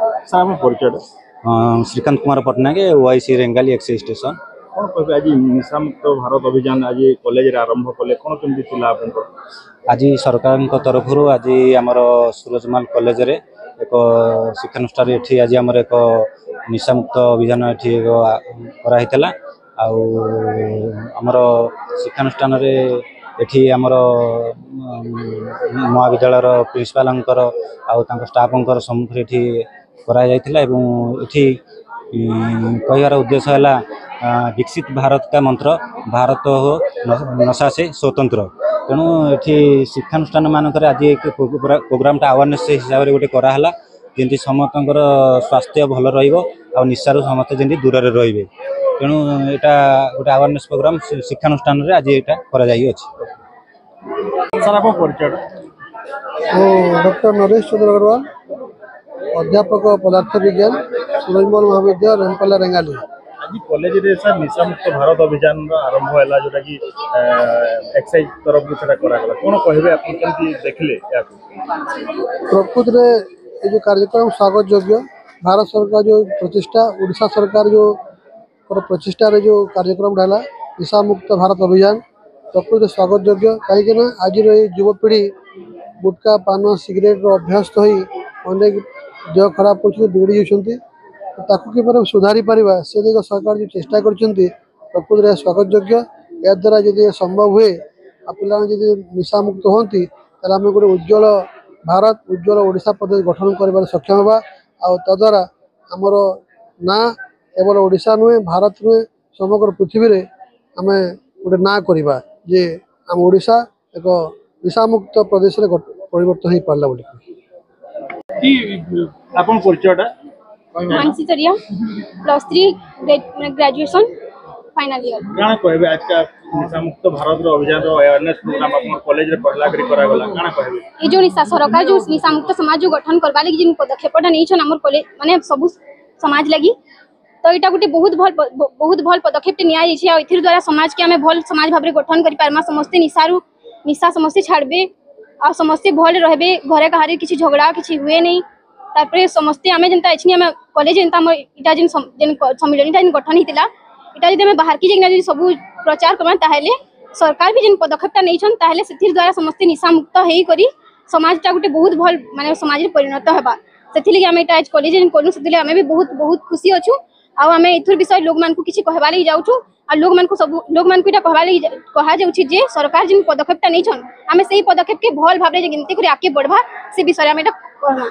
सार हम परिचय Srikant Kumar Pattanaik OIC Rengali excise station. कौन कहे आज निशा मुक्त भारत अभियान आज कॉलेज आरंभ कले कौन केमती थिला आपन आज सरकार तरफ आज आमर सूरजमाल कॉलेज रे एक शिक्षानुष्ठान एठी आज आमर एक निशा मुक्त अभियान एठी कराइतला आमर शिक्षानुष्ठान रे एठी आमर महाविद्यालय प्रिंसिपाल स्टाफ सम्मुख एठी करा जायतिला एवं एठी कहर उद्देश्य है विकसित भारत का मंत्र भारत हो नशा से स्वतंत्र। तेणु ये शिक्षानुष्ठान मानक आज एक प्रोग्रामटा अवेयरनेस हिसाब से गोटे कराला जमी समस्त स्वास्थ्य भल रशारू समस्त जमी दूर रे। तेणु यहाँ गोटे अवेयरनेस प्रोग्राम शिक्षानुष्ठान आज यहाँ कर डॉक्टर नरेश चंद्र अग्रवाल अध्यापक पदार्थ विज्ञान सूरजमल महाविद्यालय रेमपाला रेंगाली। आज कॉलेज रे सर निशा मुक्त भारत अभियान आरंभ है जोटा कि एक्साइज तरफ से कराला कौन कहबे आप केमती देखले प्रकृत रे ये जो कार्यक्रम स्वागत योग्य भारत सरकार जो प्रचेष्टा उड़ीसा सरकार जो प्रचेष्टा रे जो कार्यक्रम रहला निशा मुक्त भारत अभियान प्रकृत स्वागत योग्य कहीं आज युवपीढ़ी गुटखा पान सिगरेट अभ्यस्त हो अनेक देह खराब कर बिगड़ी जाती कि सुधारी पारिबा से दिग सरकार जो चेष्टा करछंती प्रकृत रे स्वागत योग्य। या द्वारा यदि संभव हुए पिला निशा मुक्त होती आम गोटे उज्ज्वल भारत उज्ज्वल ओडिशा प्रदेश गठन कर सक्षम होगा तद्वारा आमर ना केवल ओडिशा नुहे भारत नुहे समग्र पृथ्वी रे आम गोटे ना करवा जे आम ओडिशा एक निशा मुक्त प्रदेश रे परिवर्तन हो पार्ला बोली आपन परिचयटा मानसी चरिया +3 ग्रेजुएशन फाइनल ईयर काना कहबे आज का निशा मुक्त भारत रो अभियान रो अवेयरनेस प्रोग्राम अपन कॉलेज रे पहला करी करा गला काना कहबे ए जो निशा सरकार जो निशा मुक्त समाज जो गठन करबा लागि जिन पदक्षेपटा नै छन हमर कॉलेज माने सब समाज लागि तो एटा गुटे बहुत भल पदक्षेप निया जाइ छै आ इथिर द्वारा समाज के हमें भल समाज भाबरे गठन करि पारमा समस्त निशा समस्त छाड़बे आ समस्त भल रहबे घरे कहारे किछि झगड़ा किछि हुए नै तारपरे समस्त आमे जनता एछनी आमे कॉलेज जनता हम इटा जिन सम्मेलनटा जिन गठन हितिला इटा जदि आमे बाहर की जगना जदि सब प्रचार करबा ताहेले सरकार भी जिन पदक्षेपटा नै छन ताहेले सिथिर द्वारा समस्त निशा मुक्त हेई करी समाजटा गुटे बहुत भल माने समाज रे परिणत हेबा सेथि लागि आमे इटा आज कॉलेज जिन कोनु सेथि आमे भी बहुत खुशी अछु आ आमे इथुर विषय लोग मान को किछि कहबा लागि जाउछु आ लोग मान को इटा कहबा लागि कहा जाउछि जे सरकार जिन पदक्षेपटा नै छन आमे सेही पदक्षेप के भल भाबरे जे गिनती करी आके बढ़बा से विषय आमे इटा कहना।